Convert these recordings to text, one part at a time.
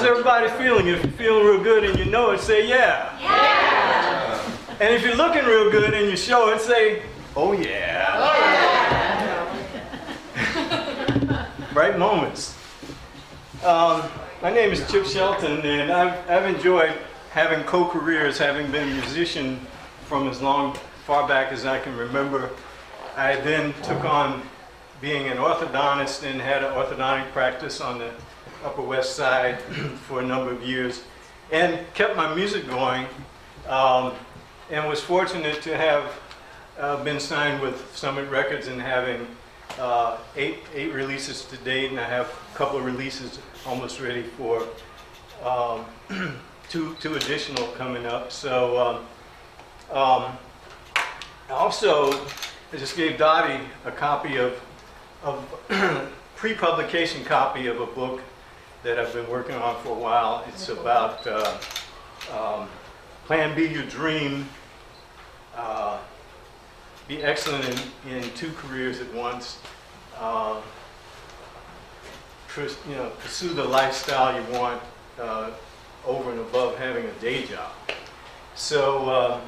How's everybody feeling? If you're feeling real good and you know it, say yeah. Yeah. And if you're looking real good and you show it, say, oh yeah. Bright moments. My name is Chip Shelton, and I've enjoyed having co-careers, having been a musician from as far back as I can remember. I then took on being an orthodontist and had an orthodontic practice on the Upper West Side for a number of years, and kept my music going, and was fortunate to have been signed with Summit Records and having eight releases to date, and I have a couple of releases almost ready for two additional coming up. So also, I just gave Dottie a copy of pre-publication copy of a book that I've been working on for a while. It's about Plan B Your Dream, be excellent in two careers at once. Pursue the lifestyle you want over and above having a day job. So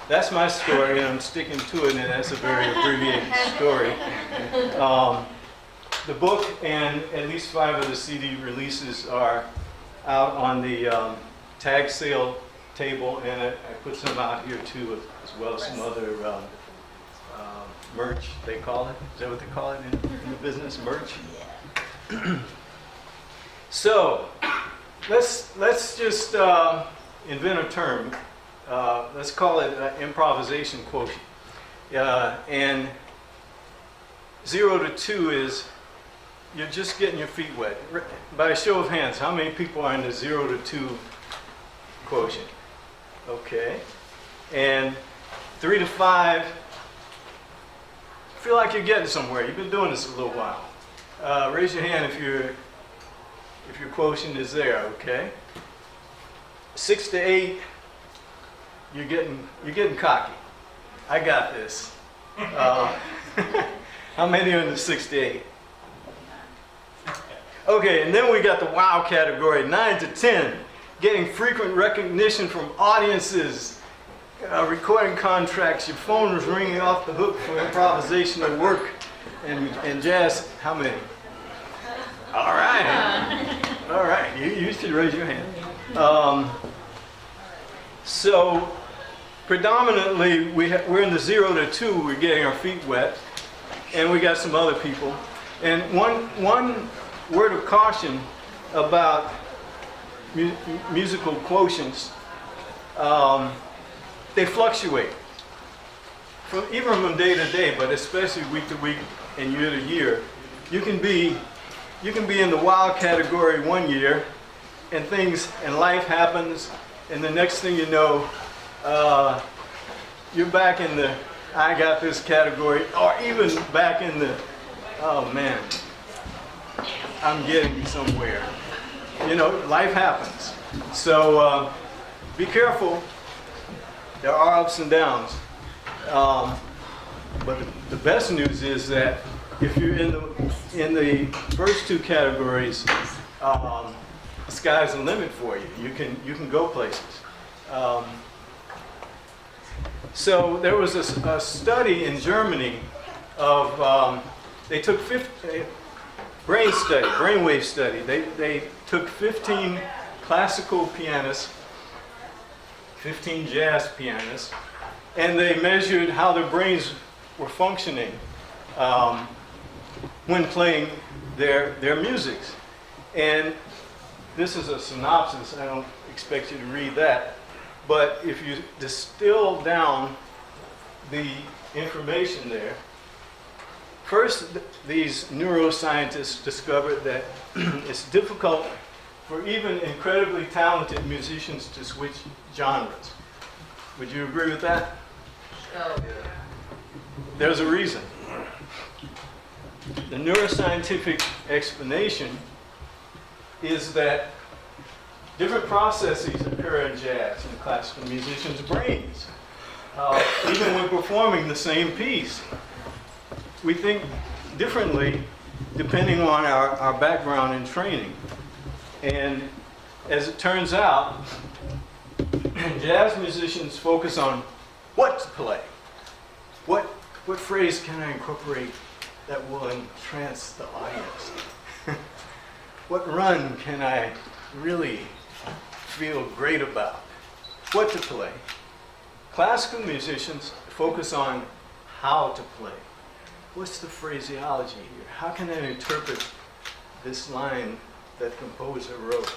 that's my story, and I'm sticking to it, and that's a very abbreviated story. The book and at least 5 of the CD releases are out on the tag sale table, and I put some out here too, as well as some other merch, they call it. Is that what they call it in the business, merch? So, let's just invent a term. Let's call it improvisation quotient. And 0 to 2 is you're just getting your feet wet. By a show of hands, how many people are in the 0 to 2 quotient? Okay. And 3 to 5, feel like you're getting somewhere. You've been doing this a little while. Raise your hand if your quotient is there, okay? 6 to 8, you're getting cocky. I got this. How many are in the 6 to 8? Okay, and then we got the wow category, 9 to 10, getting frequent recognition from audiences, recording contracts, your phone was ringing off the hook for improvisational work, and jazz. How many? All right, you should raise your hand. So predominantly we're in the 0 to 2, we're getting our feet wet, and we got some other people. And one word of caution about musical quotients, they fluctuate even from day to day, but especially week to week and year to year. You can be in the wild category one year, and life happens, and the next thing you know, you're back in the I got this category, or even back in the, oh man, I'm getting somewhere. You know, life happens. So be careful. There are ups and downs. But the best news is that if you're in the first 2 categories, the sky's the limit for you. You can go places. So there was a study in Germany of they took brainwave study. They took 15 classical pianists, 15 jazz pianists, and they measured how their brains were functioning when playing their musics. And this is a synopsis. I don't expect you to read that. But if you distill down the information there, first, these neuroscientists discovered that it's difficult for even incredibly talented musicians to switch genres. Would you agree with that? Oh. There's a reason. The neuroscientific explanation is that different processes occur in jazz and classical musicians' brains. Even when performing the same piece, we think differently depending on our background and training. And as it turns out, jazz musicians focus on what to play. What phrase can I incorporate that will entrance the audience? What run can I really feel great about? What to play? Classical musicians focus on how to play. What's the phraseology here? How can I interpret this line that the composer wrote?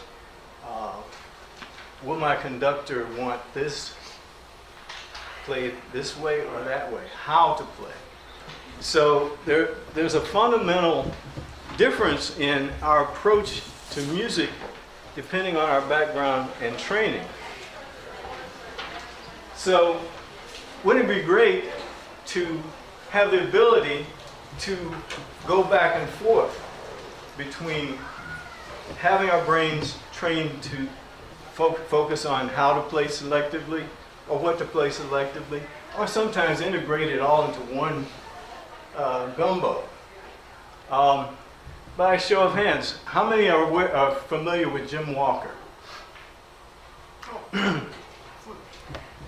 Will my conductor want this played this way or that way? How to play? So there's a fundamental difference in our approach to music depending on our background and training. So wouldn't it be great to have the ability to go back and forth between having our brains trained to focus on how to play selectively or what to play selectively, or sometimes integrate it all into one gumbo. By a show of hands, how many are familiar with Jim Walker?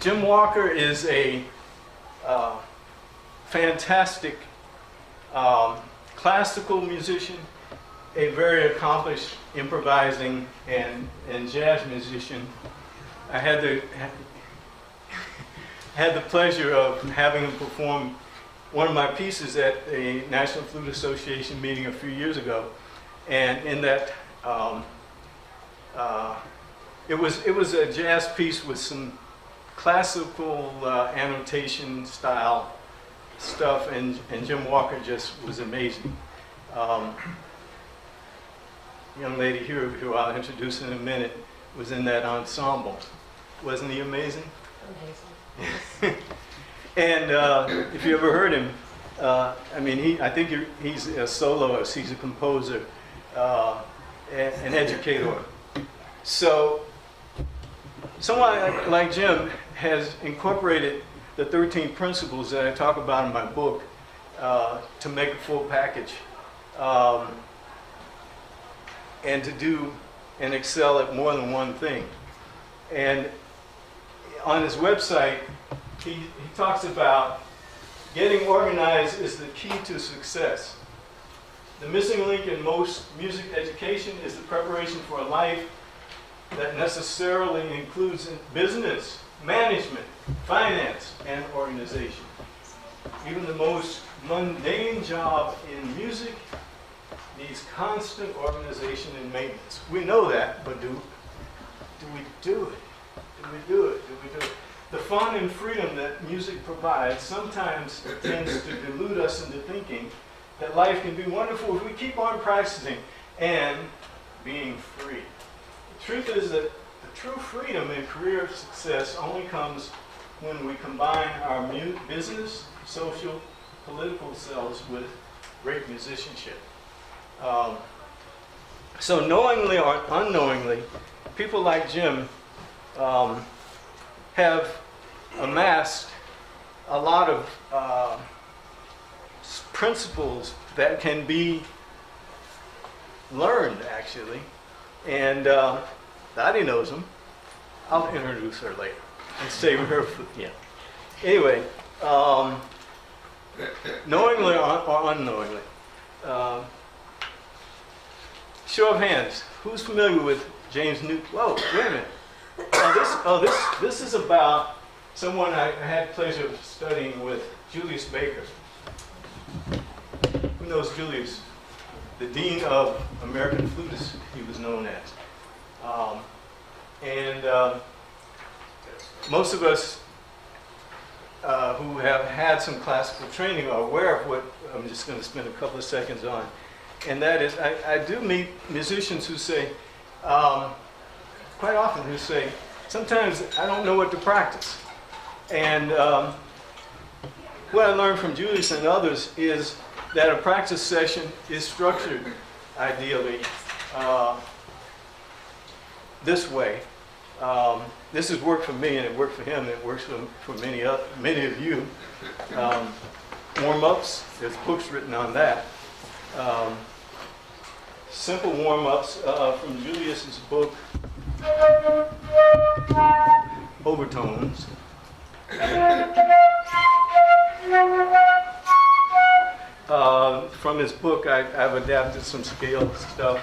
Jim Walker is a fantastic classical musician, a very accomplished improvising and jazz musician. I had the pleasure of having him perform one of my pieces at a National Flute Association meeting a few years ago, and in that it was a jazz piece with some classical annotation style stuff, and Jim Walker just was amazing. Young lady here, who I'll introduce in a minute, was in that ensemble. Wasn't he amazing? Amazing. And if you ever heard him, I think he's a soloist, he's a composer, an educator. So someone like Jim has incorporated the 13 principles that I talk about in my book to make a full package and to do and excel at more than one thing. And on his website, he talks about getting organized is the key to success. The missing link in most music education is the preparation for a life that necessarily includes business, management, finance, and organization. Even the most mundane job in music needs constant organization and maintenance. We know that, but do we do it? Do we do it? The fun and freedom that music provides sometimes tends to delude us into thinking that life can be wonderful if we keep on practicing and being free. The truth is that the true freedom and career success only comes when we combine our business, social, political selves with great musicianship. So knowingly or unknowingly, people like Jim have amassed a lot of principles that can be learned, actually. And Dottie knows them. I'll introduce her later and save her for, yeah. Anyway, knowingly or unknowingly. Show of hands. Who's familiar with James Newton? Whoa, wait a minute. This is about someone I had the pleasure of studying with, Julius Baker. Who knows Julius? The Dean of American Flutists, he was known as. Most of us who have had some classical training are aware of what I'm just going to spend a couple of seconds on. And that is, I do meet musicians who say, quite often who say, sometimes I don't know what to practice. And what I learned from Julius and others is that a practice session is structured, ideally, this way. This has worked for me, and it worked for him, and it works for many of you. Warm-ups, there's books written on that. Simple warm-ups from Julius's book, overtones. From his book, I've adapted some scale stuff.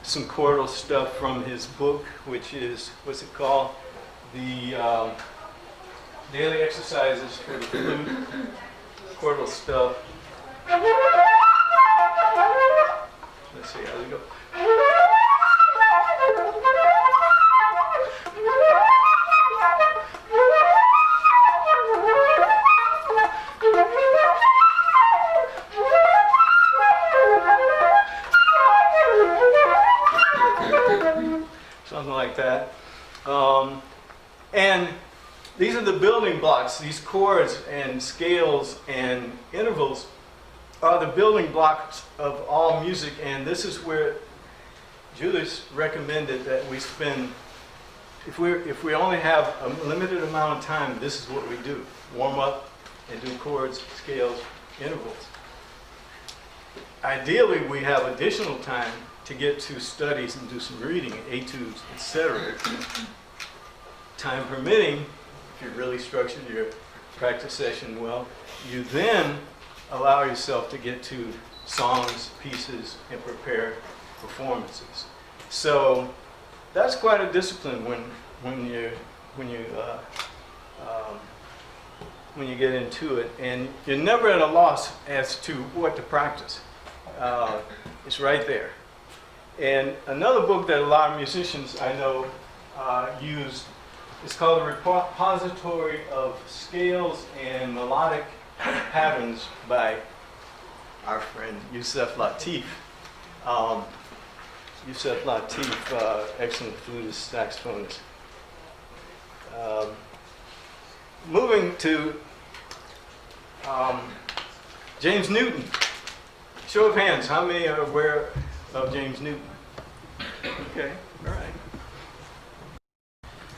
Some chordal stuff from his book, which is, what's it called? The Daily Exercises for the Flute, chordal stuff. Let's see how we go. Something like that. And these are the building blocks. These chords and scales and intervals are the building blocks of all music, and this is where Julius recommended that we spend, if we only have a limited amount of time, this is what we do. Warm up and do chords, scales, intervals. Ideally, we have additional time to get to studies and do some reading, etudes, etc. Time permitting, if you really structured your practice session well, you then allow yourself to get to songs, pieces, and prepare performances. So that's quite a discipline when you get into it, and you're never at a loss as to what to practice. It's right there. And another book that a lot of musicians I know use is called The Repository of Scales and Melodic Patterns by our friend Yusef Lateef. Yusef Lateef, excellent flutist, saxophonist. Moving to James Newton. Show of hands, how many are aware of James Newton? Okay, all right.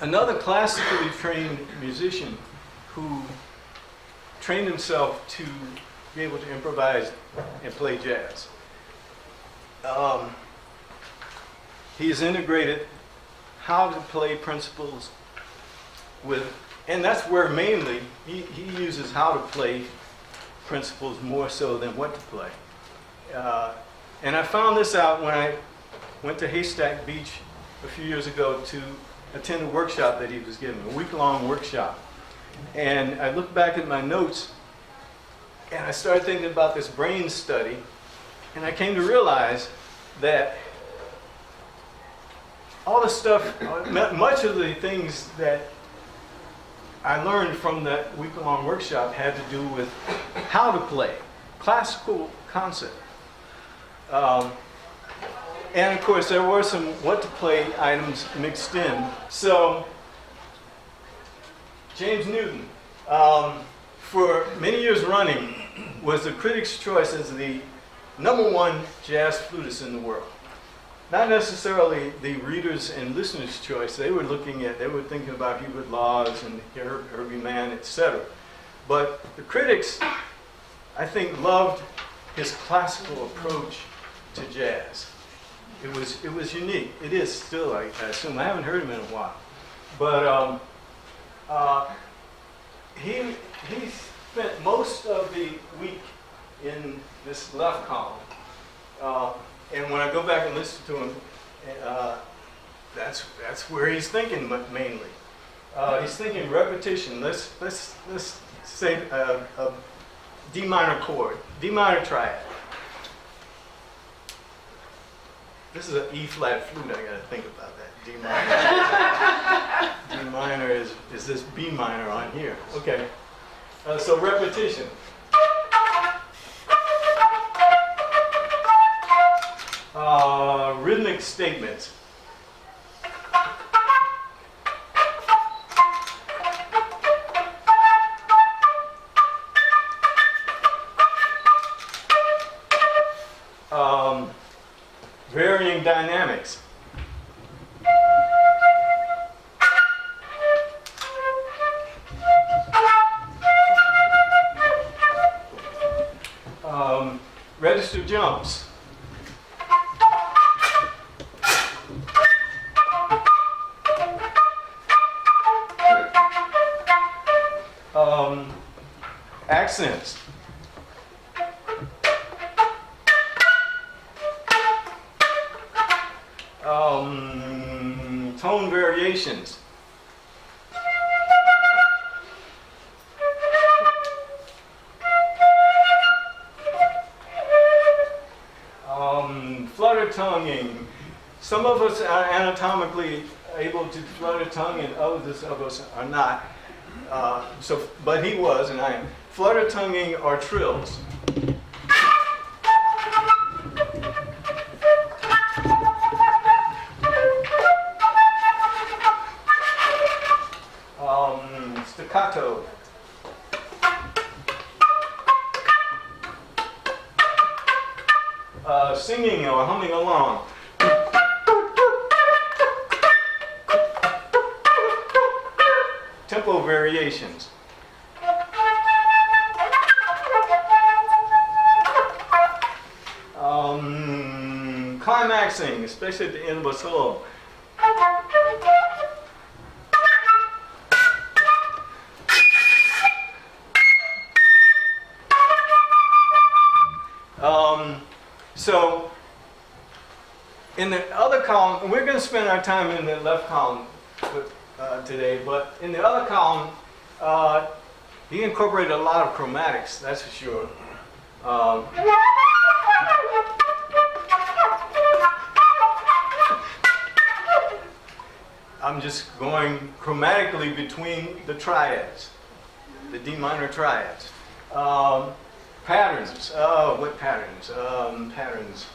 Another classically trained musician who trained himself to be able to improvise and play jazz. He has integrated how to play principles with, and that's where mainly he uses how to play principles more so than what to play. And I found this out when I went to Haystack Beach a few years ago to attend a workshop that he was giving, a week-long workshop. And I looked back at my notes and I started thinking about this brain study, and I came to realize that all the stuff, much of the things that I learned from that week-long workshop had to do with how to play, classical concept. And of course, there were some what to play items mixed in. So, James Newton, for many years running, was the critics' choice as the #1 jazz flutist in the world. Not necessarily the readers' and listeners' choice. They were thinking about Hubert Laws and Herbie Mann, etc. But the critics, I think, loved his classical approach to jazz. It was unique. It is still, I assume. I haven't heard him in a while. But he spent most of the week in this left column. And when I go back and listen to him, that's where he's thinking mainly. He's thinking repetition. Let's say a D minor chord, D minor triad. This is an E flat flute. I got to think about that. D minor. D minor is this B minor on here. Okay. So repetition. Rhythmic statements. Varying dynamics. Register jumps. accents. Tone variations. Flutter tonguing. Some of us are anatomically able to flutter tongue, and others of us are not. But he was, and I am. Flutter tonguing are trills. Staccato. Singing or humming along. Tempo variations. Climaxing, especially at the end of a solo. So, in the other column, and we're going to spend our time in the left column today, but in the other column, he incorporated a lot of chromatics, that's for sure. I'm just going chromatically between the triads, the D minor triads. Patterns. What patterns? Patterns.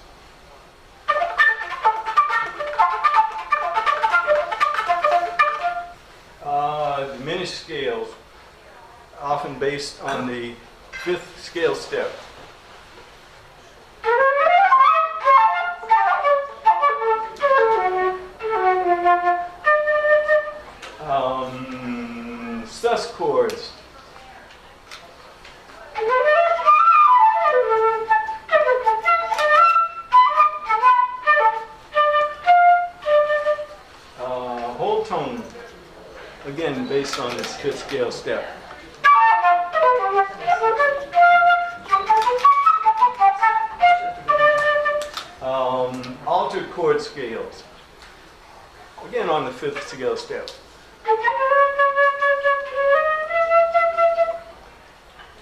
Diminished scales, often based on the fifth scale step. Sus chords. Whole tone, again based on this fifth scale step. Altered chord scales, again on the fifth scale step.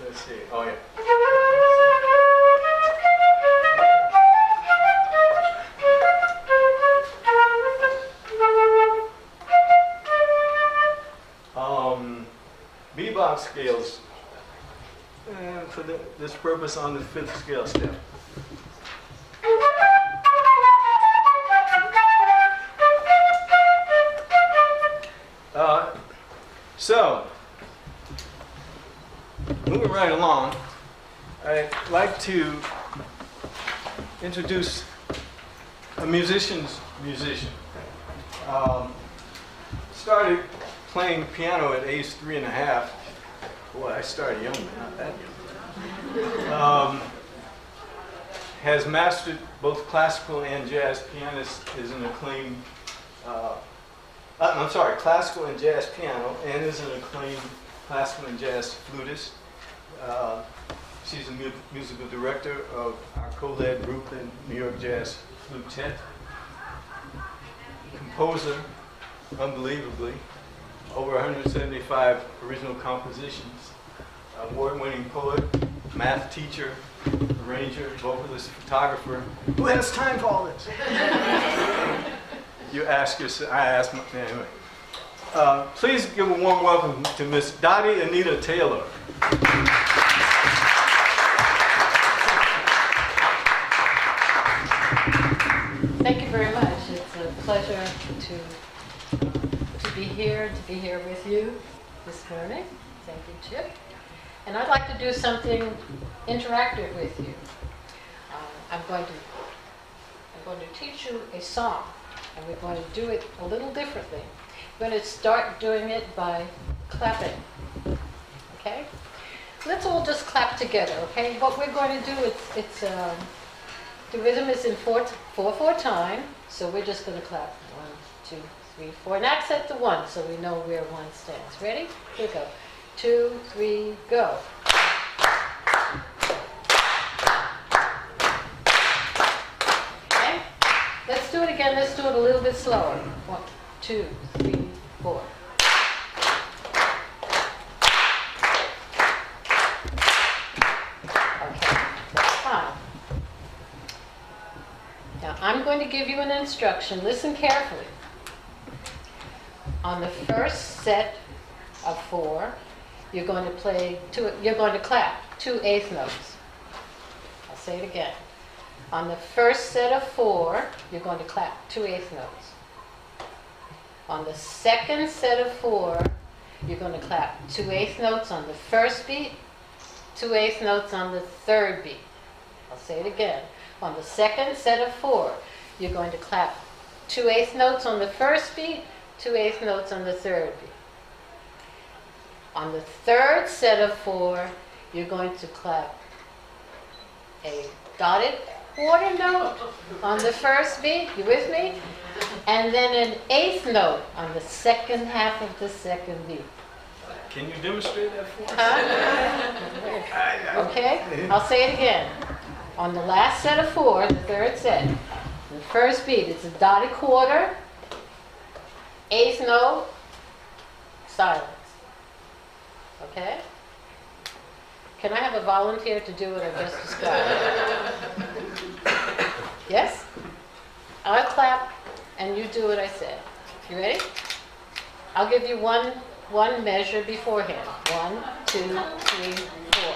Let's see. Oh yeah. Bebop scales, for this purpose on the fifth scale step. So, moving right along, I'd like to introduce a musician's musician. Started playing piano at age 3.5. Boy, I started young, but not that young. Has mastered both classical and jazz. Pianist, is an acclaimed, classical and jazz piano, and is an acclaimed classical and jazz flutist. She's a musical director of our co-led group in New York Jazz Flutet. Composer, unbelievably, over 175 original compositions. Award-winning poet, math teacher, arranger, vocalist, photographer. Who has time for all this? You ask yourself, I ask my, anyway. Please give a warm welcome to Miss Dottie Anita Taylor. Thank you very much. It's a pleasure to be here with you this morning. Thank you, Chip. And I'd like to do something interactive with you. I'm going to teach you a song, and we're going to do it a little differently. We're going to start doing it by clapping. Okay? Let's all just clap together. Okay? What we're going to do the rhythm is in 4/4 time, so we're just going to clap 1, 2, 3, 4, and accent the 1, so we know where 1 stands. Ready? Here we go. 2, 3, go. do it again. Let's do it a little bit slower. 1, 2, 3, 4. Okay, that's fine. Now I'm going to give you an instruction. Listen carefully. On the first set of 4, you're going to play you're going to clap 2 eighth notes. I'll say it again. On the first set of 4, you're going to clap 2 eighth notes. On the second set of 4, you're going to clap 2 eighth notes on the first beat, 2 eighth notes on the third beat. I'll say it again. On the second set of 4, you're going to clap 2 eighth notes on the first beat, 2 eighth notes on the third beat. On the third set of 4, you're going to clap a dotted quarter note on the first beat. You with me? And then an eighth note on the second half of the second beat. Can you demonstrate that for us? Huh? Okay? I'll say it again. On the last set of 4, the third set, the first beat, it's a dotted quarter, eighth note, silence. Okay? Can I have a volunteer to do what I just described? Yes? I'll clap and you do what I said. You ready? I'll give you one measure beforehand. 1, 2, 3, 4.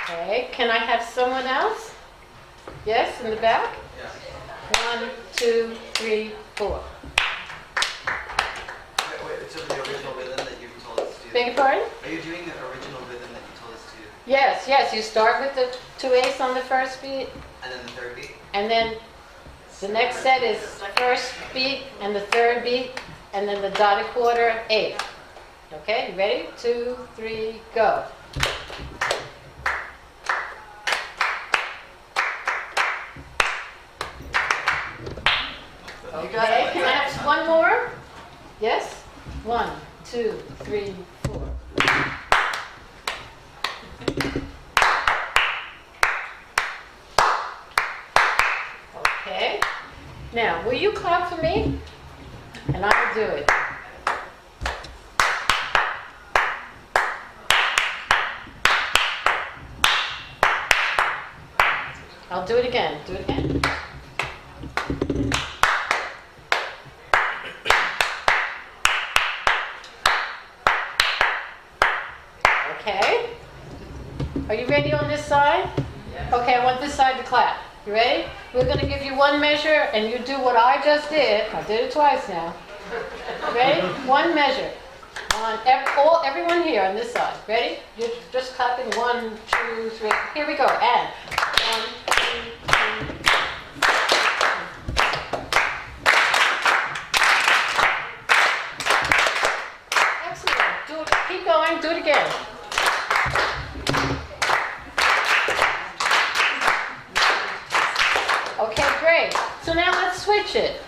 Okay, can I have someone else? Yes, in the back? 1, 2, 3, 4. Wait, so the original rhythm that you told us to do? Beg your pardon? Are you doing the original rhythm that you told us to do? Yes, yes. You start with the 2 eighths on the first beat, And then the third beat? and then the next set is first beat and the third beat, and then the dotted quarter, eighth. Okay, you ready? 2, 3, go. Okay, can I have one more? Yes? 1, 2, 3, 4. Okay. Now, will you clap for me? And I will do it. I'll do it again. Do it again. Okay. Are you ready on this side? Okay, I want this side to clap. You ready? We're going to give you one measure and you do what I just did. I did it twice now. Ready? One measure. Everyone here on this side. Ready? You're just clapping 1, 2, 3. Here we go. And 1, 2, 3. Excellent. Keep going. Do it again. Okay, great. So now let's switch it.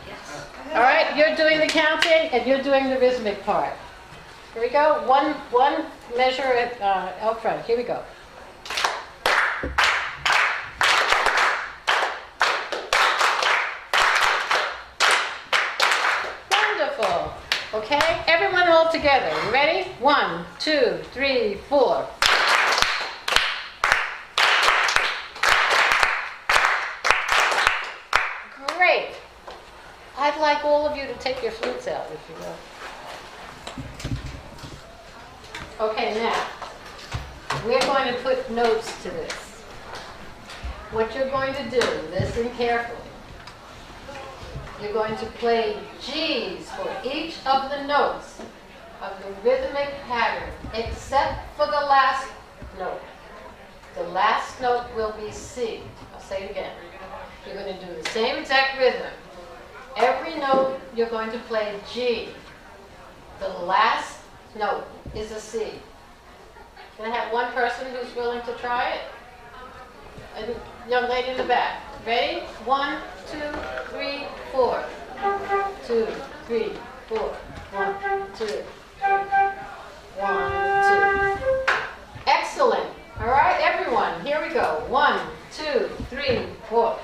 All right, you're doing the counting and you're doing the rhythmic part. Here we go. One measure out front. Here we go. Wonderful. Okay, everyone all together. You ready? 1, 2, 3, 4. Great. I'd like all of you to take your flutes out, if you will. Okay, now, we're going to put notes to this. What you're going to do, listen carefully. You're going to play G's for each of the notes of the rhythmic pattern, except for the last note. The last note will be C. I'll say it again. You're going to do the same exact rhythm. Every note you're going to play G. The last note is a C. Can I have one person who's willing to try it? A young lady in the back. Ready? 1, 2, 3, 4. 2, 3, 4. 1, 2, 3. 1, 2. 3, 4.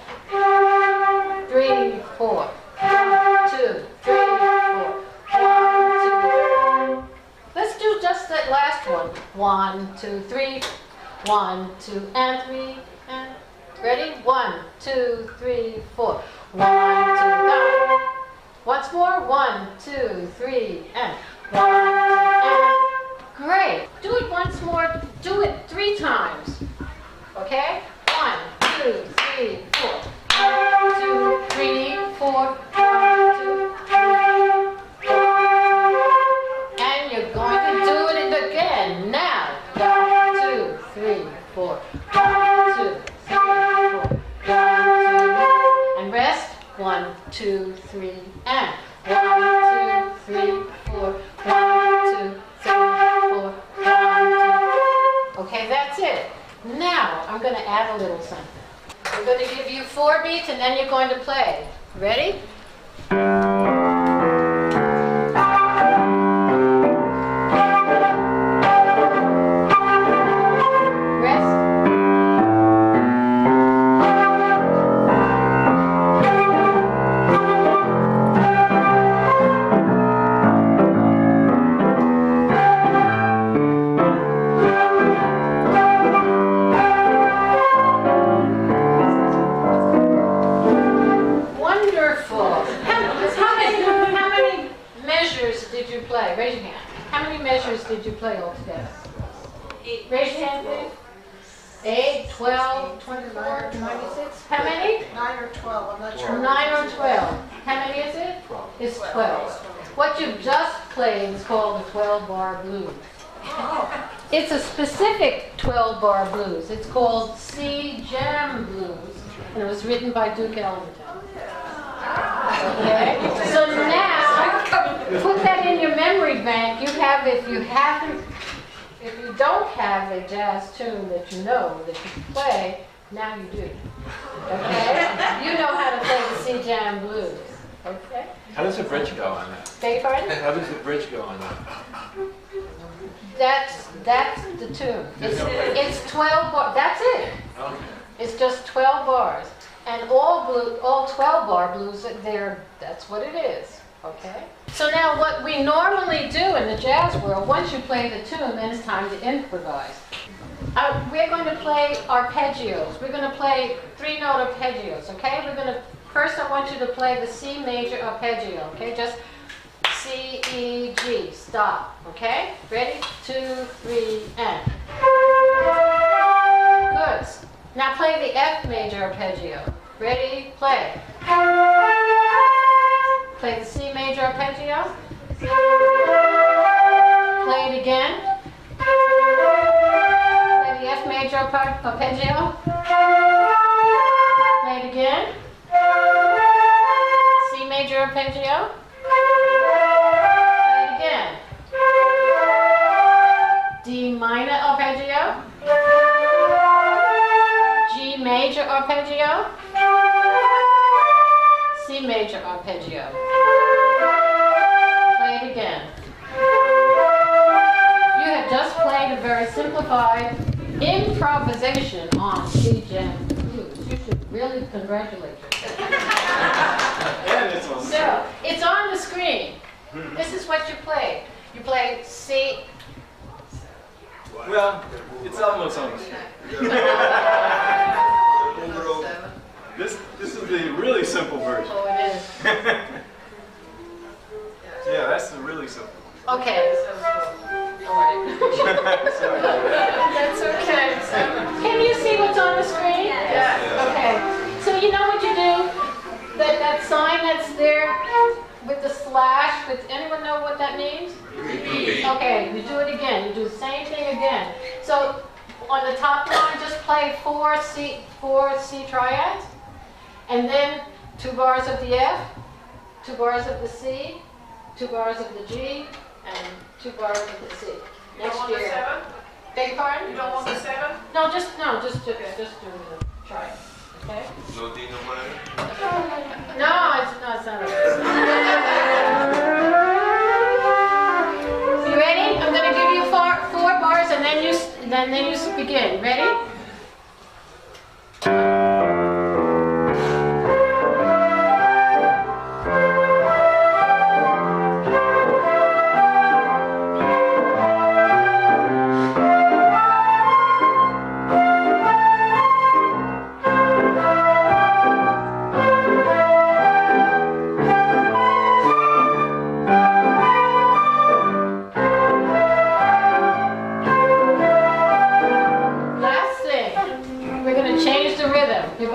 3, 4. 1, 2, 3, 4. 1, 2. Let's do just that last one. 1, 2, 3. 1, 2, and 3, and ready? 1, 2, 3, 4. 1, 2, down. Once more. 1, 2, 3, and 1, 2, and. Great. Do it once more. Do it 3 times. Okay? 1, 2, 3, 4. 1, 2, 3, 4. 1, 2, 3, 4. And you're going to do it again. Now. 1, 2, 3, 4. 1, 2, 3, 4. 1, 2. And rest. 1, 2, 3, and 1, 2, 3, 4. 1, 2, 3, 4. 1, 2. Okay, that's it. Now I'm going to add a little something. I'm going to give you 4 beats and then you're going to play. Ready? Wonderful. How many measures did you play? Raise your hand. How many measures did you play altogether? 8. Raise your hand, please. 8, 12, 24, 26. How many? 9 or 12, I'm not sure. 9 or 12. How many is it? 12. It's 12. What you just played is called the 12-bar blues. It's a specific 12-bar blues. It's called C Jam Blues, and it was written by Duke Ellington. Okay? So now, put that in your memory bank. You have, if you don't have a jazz tune that you know that you can play, now you do. Okay? You know how to play the C Jam Blues. Okay? How does the bridge go on that? Beg your pardon? How does the bridge go on that? That's the tune. It's 12 bars. That's it. Okay. It's just 12 bars. And all 12-bar blues, that's what it is. Okay? So now what we normally do in the jazz world, once you play the tune, then it's time to improvise. We're going to play arpeggios. We're going to play 3-note arpeggios, okay? First I want you to play the C major arpeggio, okay? Just C, E, G, stop, okay? Ready? 2, 3, and. Good. Now play the F major arpeggio. Ready? Play. Play the C major arpeggio. Play it again. Play the F major arpeggio. Play it again. C major arpeggio. Play it again. D minor arpeggio. G major arpeggio. C major arpeggio. Play it again. You have just played a very simplified improvisation on C Jam Blues. You should really congratulate yourself. And it's on. So, it's on the screen. This is what you played. You played C. Well, it's almost on the screen. This is the really simple version. Oh, it is. Yeah, that's the really simple. Okay. Sorry. That's okay. Can you see what's on the screen? Yes. Okay. So you know what you do? That sign that's there with the slash, anyone know what that means? Okay, you do it again. You do the same thing again. So on the top line, just play 4 C triads, and then 2 bars of the F, 2 bars of the C, 2 bars of the G, and 2 bars of the C. You don't want the 7? Beg pardon? You don't want the 7? No, just do the triad. Okay? No D, no minor? No, it's not. You ready? I'm going to give you 4 bars, and then you begin. Ready?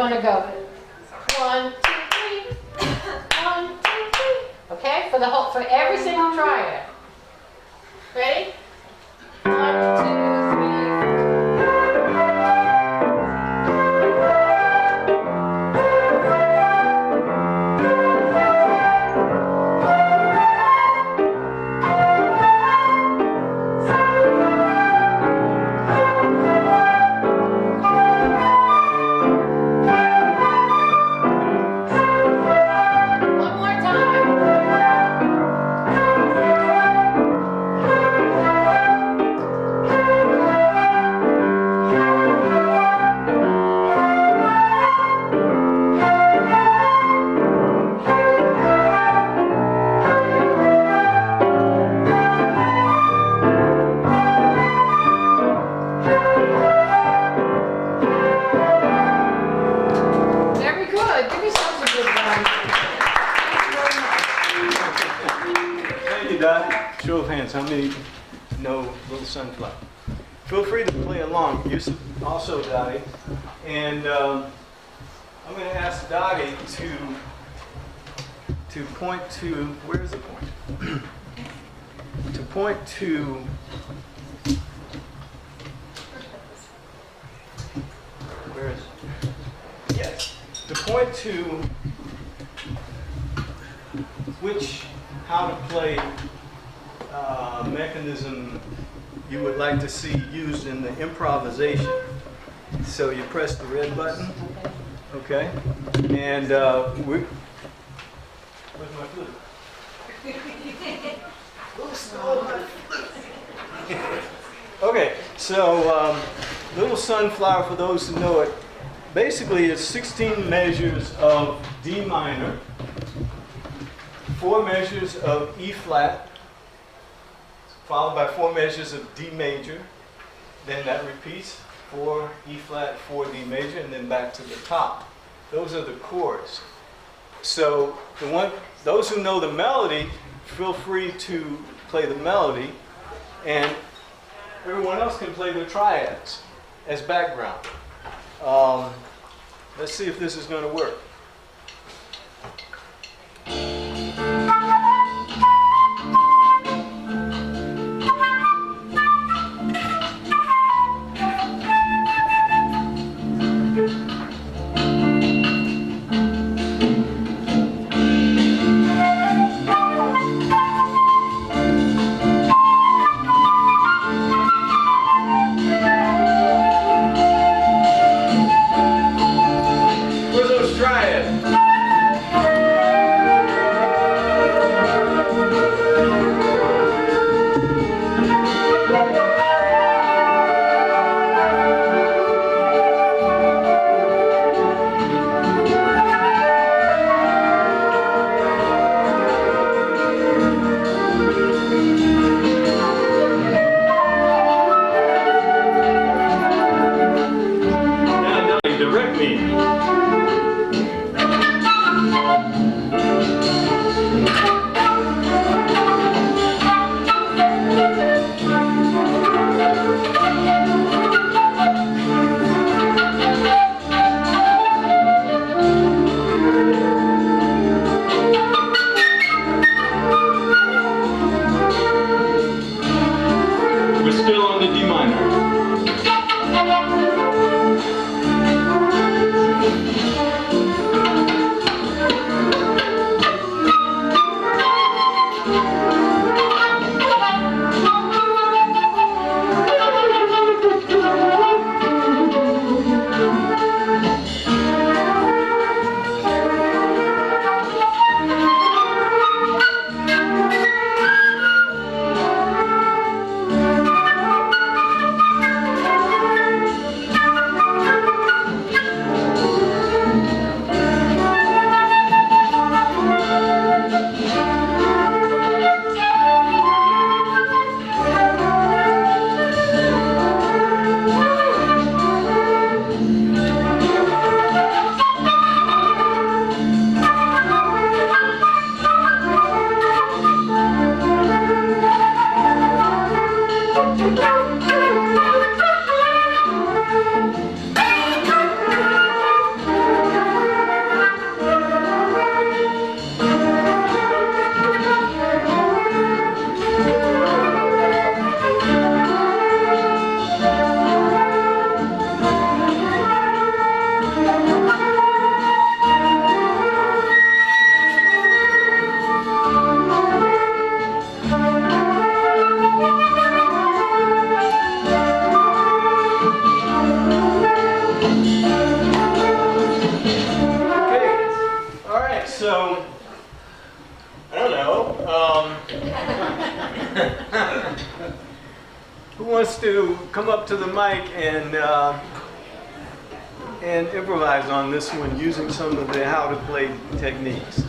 want to go 1, 2, 3. 1, 2, 3. Okay, for the whole, for every single triad. Ready? 1, 2, 3. One more time. Very good. Give yourselves a good round. Thank you very much. Thank you, Dot. Show of hands, how many know Little Sunflower? Feel free to play along. You also, Dottie. And I'm going to ask Dottie to point to, where is the point? To point to, where is it? Yes. To point to how to play mechanism you would like to see used in the improvisation. So you press the red button, okay? And where's my flute? Okay, so Little Sunflower, for those who know it, basically it's 16 measures of D minor, 4 measures of E flat, followed by 4 measures of D major. Then that repeats 4 E flat, 4 D major, and then back to the top. Those are the chords. So those who know the melody, feel free to play the melody, and everyone else can play the triads as background. Let's see if this is going to work. Where's those triads? Who wants to come up to the mic and improvise on this one using some of the how to play techniques?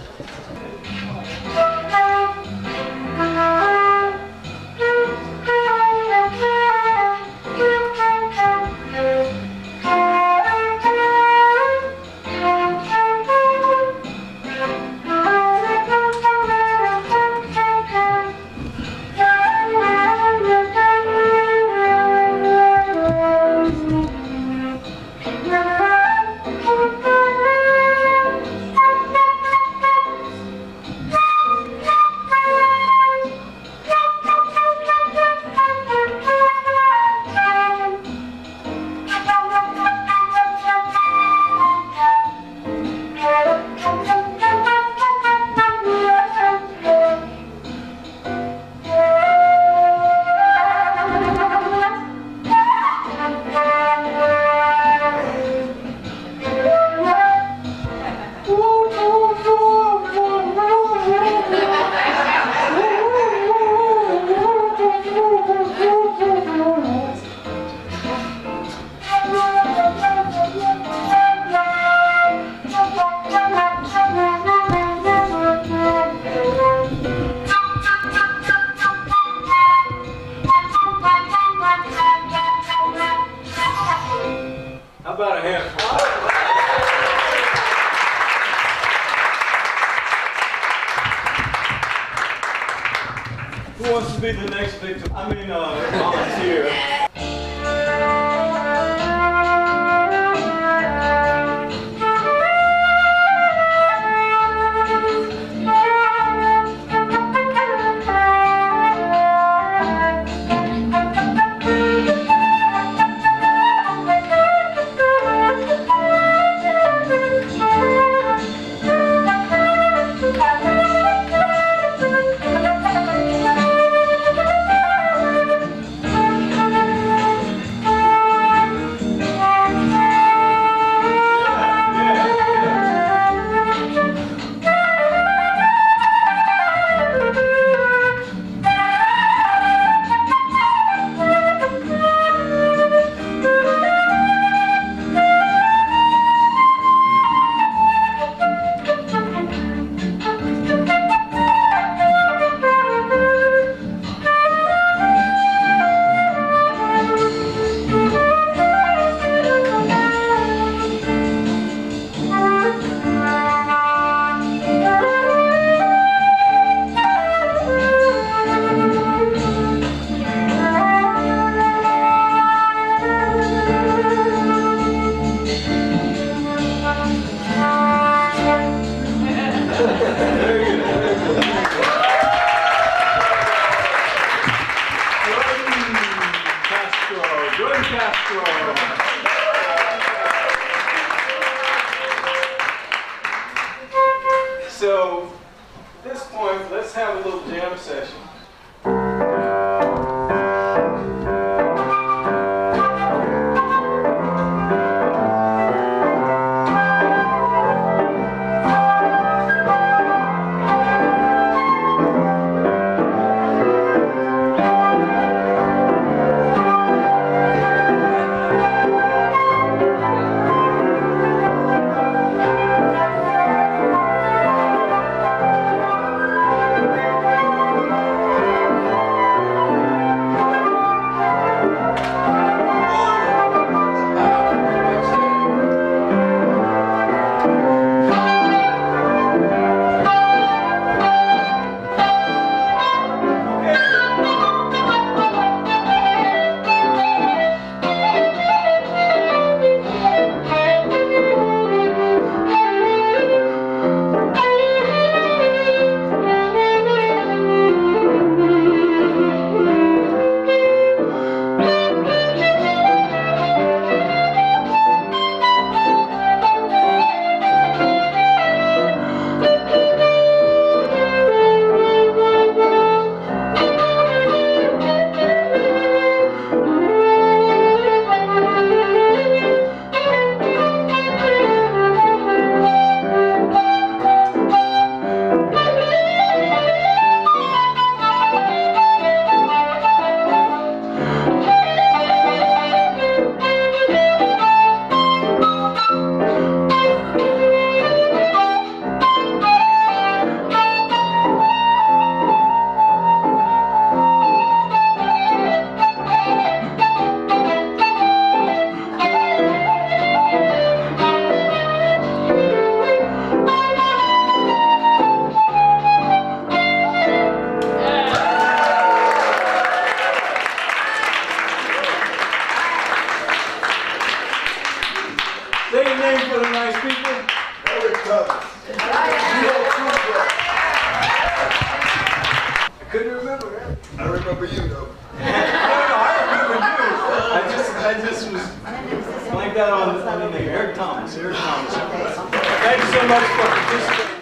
How about a handful? Who wants to be the next victim? Volunteer. Jordan Castro. So, at this point, let's have a little jam session. Say your name for the nice people. Eric Thomas. I couldn't remember that. I remember you though. No, I remember you. I just was blanked out on the name. Eric Thomas. Eric Thomas. Thank you so much for participating.